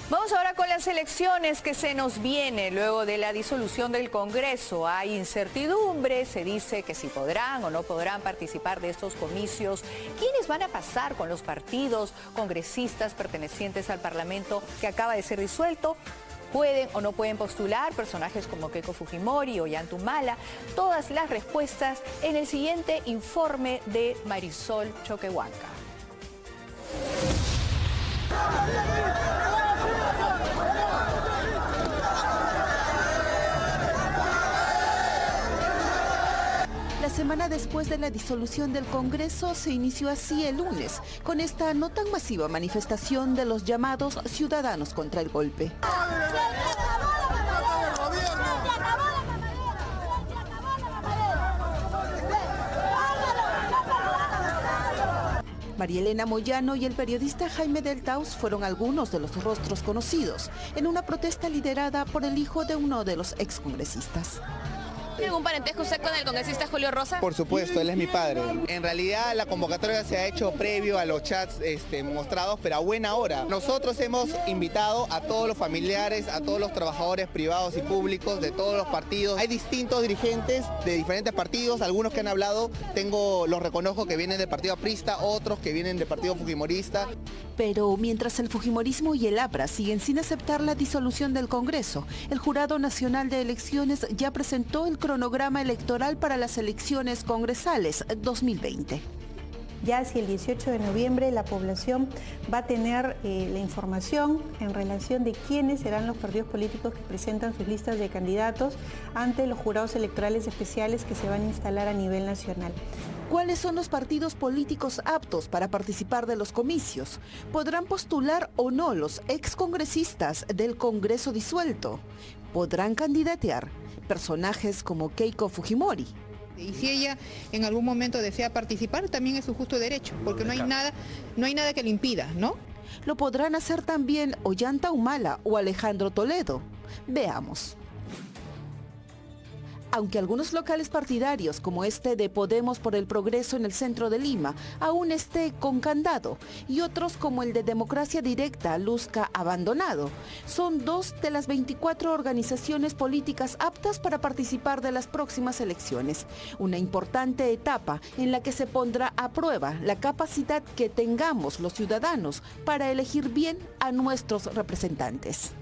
Vamos ahora con las elecciones que se nos viene luego de la disolución del Congreso. Hay incertidumbre, se dice que si podrán o no podrán participar de estos comicios. ¿Quiénes van a pasar con los partidos congresistas pertenecientes al Parlamento que acaba de ser disuelto? ¿Pueden o no pueden postular personajes como Keiko Fujimori o Ollanta Humala? Todas las respuestas en el siguiente informe de Marisol Choquehuanca. La semana después de la disolución del Congreso se inició así el lunes, con esta no tan masiva manifestación de los llamados ciudadanos contra el golpe. María Elena Moyano y el periodista Jaime Deltaus fueron algunos de los rostros conocidos en una protesta liderada por el hijo de uno de los excongresistas. ¿Tiene algún parentesco usted con el congresista Julio Rosa? Por supuesto, él es mi padre. En realidad la convocatoria se ha hecho previo a los chats mostrados, pero a buena hora. Nosotros hemos invitado a todos los familiares, a todos los trabajadores privados y públicos de todos los partidos. Hay distintos dirigentes de diferentes partidos, algunos que han hablado, los reconozco que vienen del partido aprista, otros que vienen del partido fujimorista. Pero mientras el fujimorismo y el APRA siguen sin aceptar la disolución del Congreso, el Jurado Nacional de Elecciones ya presentó el cronograma electoral para las elecciones congresales 2020. Ya hacia el 18 de noviembre la población va a tener la información en relación de quiénes serán los partidos políticos que presentan sus listas de candidatos ante los jurados electorales especiales que se van a instalar a nivel nacional. ¿Cuáles son los partidos políticos aptos para participar de los comicios? ¿Podrán postular o no los excongresistas del Congreso disuelto? ¿Podrán candidatear personajes como Keiko Fujimori? Y si ella en algún momento desea participar, también es su justo derecho, porque no hay nada que le impida, ¿no? ¿Lo podrán hacer también Ollanta Humala o Alejandro Toledo? Veamos. Aunque algunos locales partidarios, como este de Podemos por el Progreso en el centro de Lima, aún esté con candado, y otros como el de Democracia Directa luzca abandonado, son 2 de las 24 organizaciones políticas aptas para participar de las próximas elecciones. Una importante etapa en la que se pondrá a prueba la capacidad que tengamos los ciudadanos para elegir bien a nuestros representantes.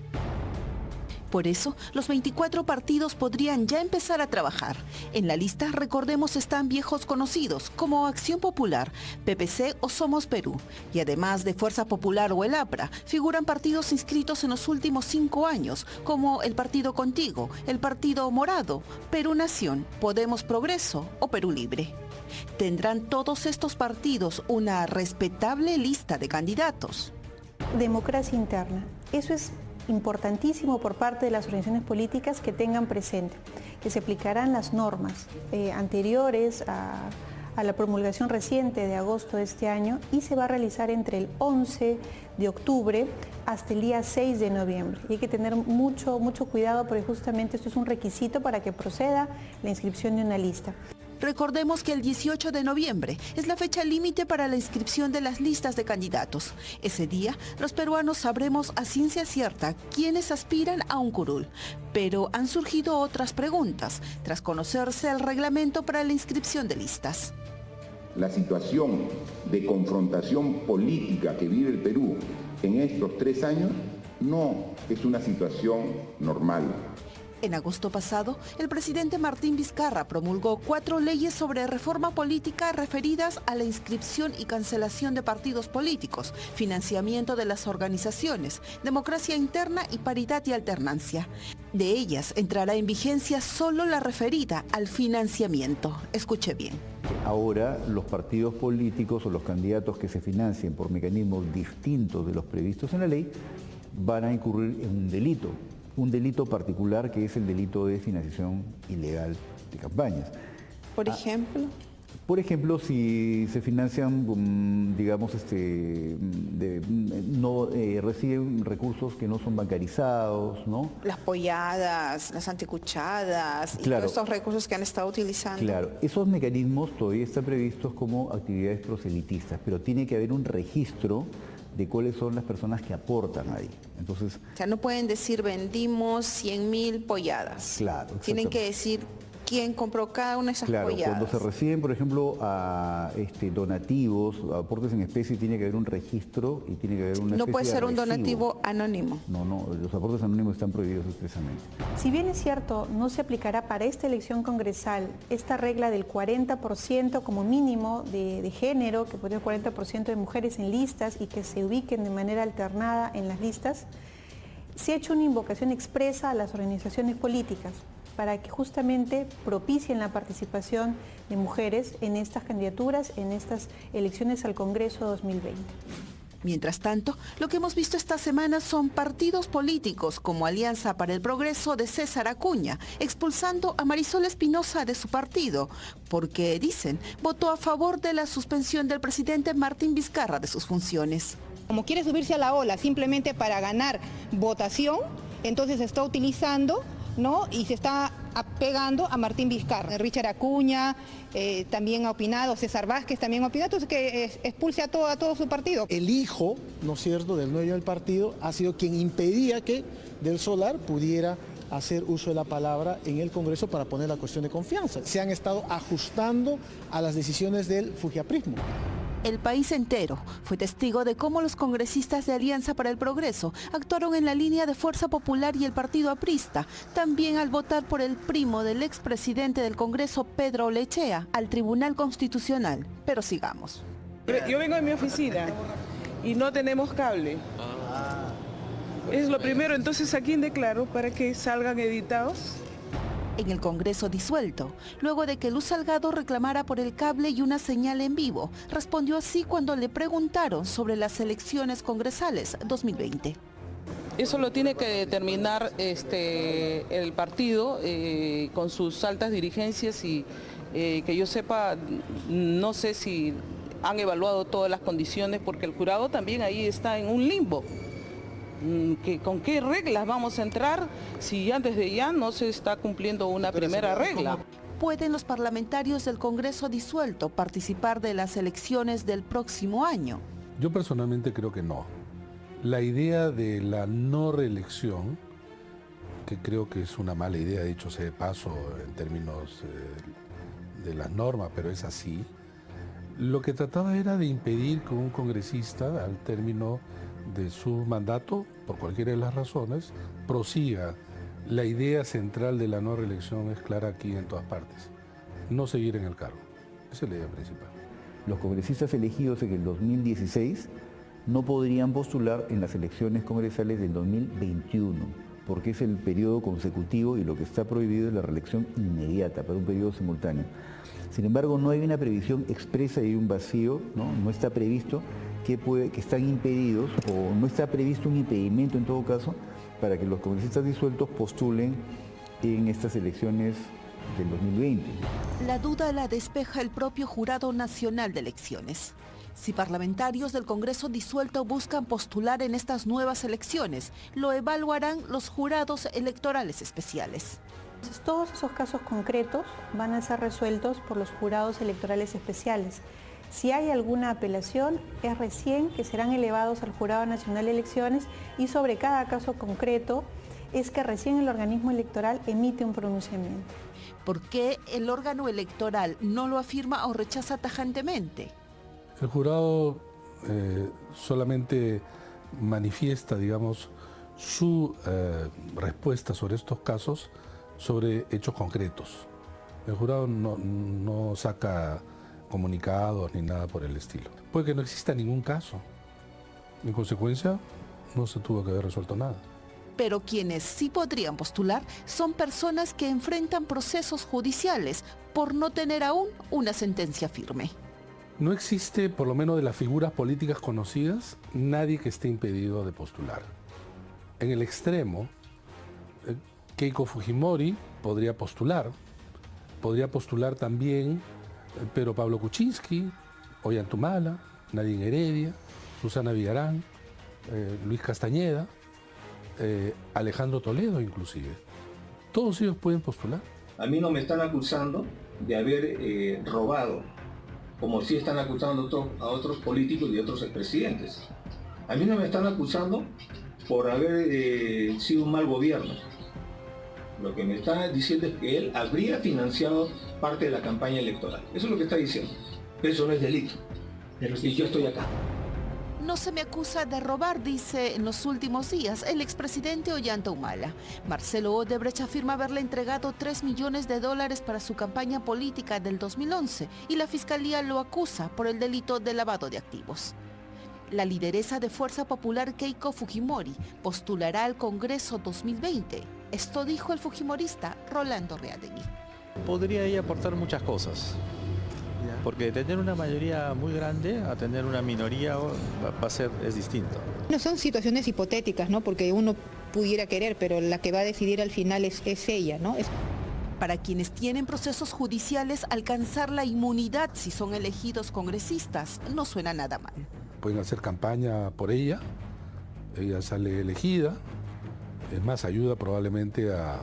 Por eso, los 24 partidos podrían ya empezar a trabajar. En la lista, recordemos, están viejos conocidos como Acción Popular, PPC o Somos Perú. Y además de Fuerza Popular o el APRA, figuran partidos inscritos en los últimos 5 años, como el Partido Contigo, el Partido Morado, Perú Nación, Podemos Progreso o Perú Libre. ¿Tendrán todos estos partidos una respetable lista de candidatos? Democracia interna. Eso es importantísimo por parte de las organizaciones políticas que tengan presente, que se aplicarán las normas anteriores a la promulgación reciente de agosto de este año y se va a realizar entre el 11 de octubre hasta el día 6 de noviembre. Y hay que tener mucho cuidado porque justamente esto es un requisito para que proceda la inscripción de una lista. Recordemos que el 18 de noviembre es la fecha límite para la inscripción de las listas de candidatos. Ese día, los peruanos sabremos a ciencia cierta quiénes aspiran a un curul. Pero han surgido otras preguntas tras conocerse el reglamento para la inscripción de listas. La situación de confrontación política que vive el Perú en estos 3 años no es una situación normal. En agosto pasado, el presidente Martín Vizcarra promulgó 4 leyes sobre reforma política referidas a la inscripción y cancelación de partidos políticos, financiamiento de las organizaciones, democracia interna y paridad y alternancia. De ellas entrará en vigencia solo la referida al financiamiento. Escuche bien. Ahora los partidos políticos o los candidatos que se financien por mecanismos distintos de los previstos en la ley van a incurrir en un delito particular que es el delito de financiación ilegal de campañas. Por ejemplo. Por ejemplo, si se financian, digamos, reciben recursos que no son bancarizados, ¿no? Las polladas, las anticuchadas, claro, y todos estos recursos que han estado utilizando. Claro, esos mecanismos todavía están previstos como actividades proselitistas, pero tiene que haber un registro de cuáles son las personas que aportan ahí. Entonces, O sea, no pueden decir vendimos 100.000 polladas. claro, Tienen que exactamente. decir quién compró cada una de esas Claro, polladas. cuando se reciben, por ejemplo, a donativos, aportes en especie, tiene que haber un registro y tiene que haber una No especie puede de ser un recibo. donativo anónimo. No, los aportes anónimos están prohibidos expresamente. Si bien es cierto, no se aplicará para esta elección congresal esta regla del 40% como mínimo de género, que podría haber 40% de mujeres en listas y que se ubiquen de manera alternada en las listas, se ha hecho una invocación expresa a las organizaciones políticas para que justamente propicien la participación de mujeres en estas candidaturas, en estas elecciones al Congreso 2020. Mientras tanto, lo que hemos visto esta semana son partidos políticos como Alianza para el Progreso de César Acuña, expulsando a Marisol Espinosa de su partido, porque, dicen, votó a favor de la suspensión del presidente Martín Vizcarra de sus funciones. Como quiere subirse a la ola simplemente para ganar votación, entonces está utilizando, ¿no? Y se está apegando a Martín Vizcarra. Richard Acuña también ha opinado, César Vázquez también ha opinado, entonces que expulse a todo su partido. El hijo, ¿no es cierto?, del dueño del partido ha sido quien impedía que Del Solar pudiera hacer uso de la palabra en el Congreso para poner la cuestión de confianza. Se han estado ajustando a las decisiones del fujiaprismo. El país entero fue testigo de cómo los congresistas de Alianza para el Progreso actuaron en la línea de Fuerza Popular y el partido aprista, también al votar por el primo del expresidente del Congreso, Pedro Lechea, al Tribunal Constitucional. Pero sigamos. Yo vengo de mi oficina y no tenemos cable. Es lo primero, entonces ¿a quién declaro para que salgan editados? En el Congreso disuelto, luego de que Luz Salgado reclamara por el cable y una señal en vivo, respondió así cuando le preguntaron sobre las elecciones congresales 2020. Eso lo tiene que determinar el partido con sus altas dirigencias y que yo sepa, no sé si han evaluado todas las condiciones porque el jurado también ahí está en un limbo. ¿Con qué reglas vamos a entrar si ya desde ya no se está cumpliendo una primera regla? ¿Pueden los parlamentarios del Congreso disuelto participar de las elecciones del próximo año? Yo personalmente creo que no. La idea de la no reelección, que creo que es una mala idea, dicho sea de paso en términos de las normas, pero es así, lo que trataba era de impedir que un congresista, al término de su mandato, por cualquiera de las razones, prosiga. La idea central de la no reelección es clara aquí en todas partes, no seguir en el cargo. Esa es la idea principal. Los congresistas elegidos en el 2016 no podrían postular en las elecciones congresales del 2021, porque es el periodo consecutivo y lo que está prohibido es la reelección inmediata, para un periodo simultáneo. Sin embargo, no hay una previsión expresa y hay un vacío, no está previsto que están impedidos, o no está previsto un impedimento en todo caso, para que los congresistas disueltos postulen en estas elecciones del 2020. La duda la despeja el propio Jurado Nacional de Elecciones. Si parlamentarios del Congreso disuelto buscan postular en estas nuevas elecciones, lo evaluarán los jurados electorales especiales. Entonces, todos esos casos concretos van a ser resueltos por los jurados electorales especiales. Si hay alguna apelación, es recién que serán elevados al Jurado Nacional de Elecciones y sobre cada caso concreto es que recién el organismo electoral emite un pronunciamiento. ¿Por qué el órgano electoral no lo afirma o rechaza tajantemente? El jurado solamente manifiesta, digamos, su respuesta sobre estos casos sobre hechos concretos. El jurado no saca comunicados ni nada por el estilo. Puede que no exista ningún caso. En consecuencia, no se tuvo que haber resuelto nada. Pero quienes sí podrían postular son personas que enfrentan procesos judiciales por no tener aún una sentencia firme. No existe, por lo menos de las figuras políticas conocidas, nadie que esté impedido de postular. En el extremo, Keiko Fujimori podría postular también Pedro Pablo Kuczynski, Ollanthumala, Nadine Heredia, Susana Villarán, Luis Castañeda, Alejandro Toledo inclusive. Todos ellos pueden postular. A mí no me están acusando de haber robado, como sí están acusando a otros políticos y otros expresidentes. A mí no me están acusando por haber sido un mal gobierno. Lo que me está diciendo es que él habría financiado parte de la campaña electoral. Eso es lo que está diciendo. Eso no es delito. Y yo estoy acá. No se me acusa de robar, dice en los últimos días el expresidente Ollanta Humala. Marcelo Odebrecht afirma haberle entregado $3 millones para su campaña política del 2011 y la fiscalía lo acusa por el delito de lavado de activos. La lideresa de Fuerza Popular Keiko Fujimori postulará al Congreso 2020. Esto dijo el fujimorista Rolando Reategui. Podría ella aportar muchas cosas, porque tener una mayoría muy grande a tener una minoría es distinto. No son situaciones hipotéticas, ¿no? Porque uno pudiera querer, pero la que va a decidir al final es ella, ¿no? Para quienes tienen procesos judiciales, alcanzar la inmunidad si son elegidos congresistas no suena nada mal. Pueden hacer campaña por ella sale elegida, es más, ayuda probablemente a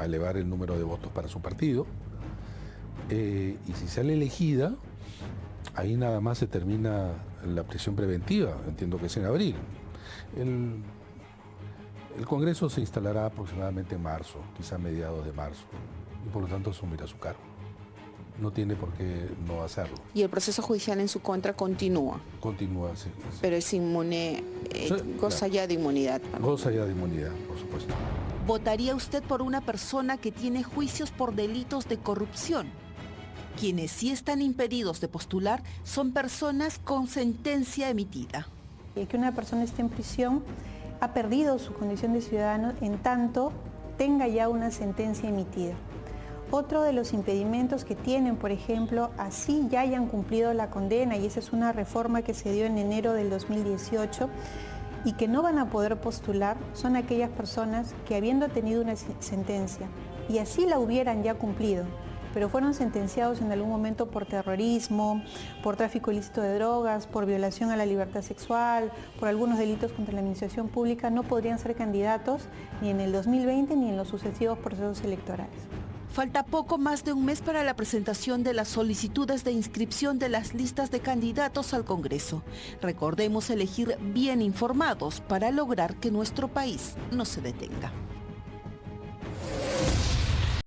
elevar el número de votos para su partido. Y si sale elegida, ahí nada más se termina la prisión preventiva, entiendo que es en abril. El Congreso se instalará aproximadamente en marzo, quizá mediados de marzo, y por lo tanto asumirá su cargo. No tiene por qué no hacerlo. Y el proceso judicial en su contra continúa. Continúa, sí. Pero es inmune, goza ya de inmunidad. Goza ya de inmunidad, por supuesto. ¿Votaría usted por una persona que tiene juicios por delitos de corrupción? Quienes sí están impedidos de postular son personas con sentencia emitida. Que una persona esté en prisión ha perdido su condición de ciudadano en tanto tenga ya una sentencia emitida. Otro de los impedimentos que tienen, por ejemplo, así ya hayan cumplido la condena, y esa es una reforma que se dio en enero del 2018, y que no van a poder postular, son aquellas personas que habiendo tenido una sentencia, y así la hubieran ya cumplido, pero fueron sentenciados en algún momento por terrorismo, por tráfico ilícito de drogas, por violación a la libertad sexual, por algunos delitos contra la administración pública, no podrían ser candidatos ni en el 2020 ni en los sucesivos procesos electorales. Falta poco más de un mes para la presentación de las solicitudes de inscripción de las listas de candidatos al Congreso. Recordemos elegir bien informados para lograr que nuestro país no se detenga.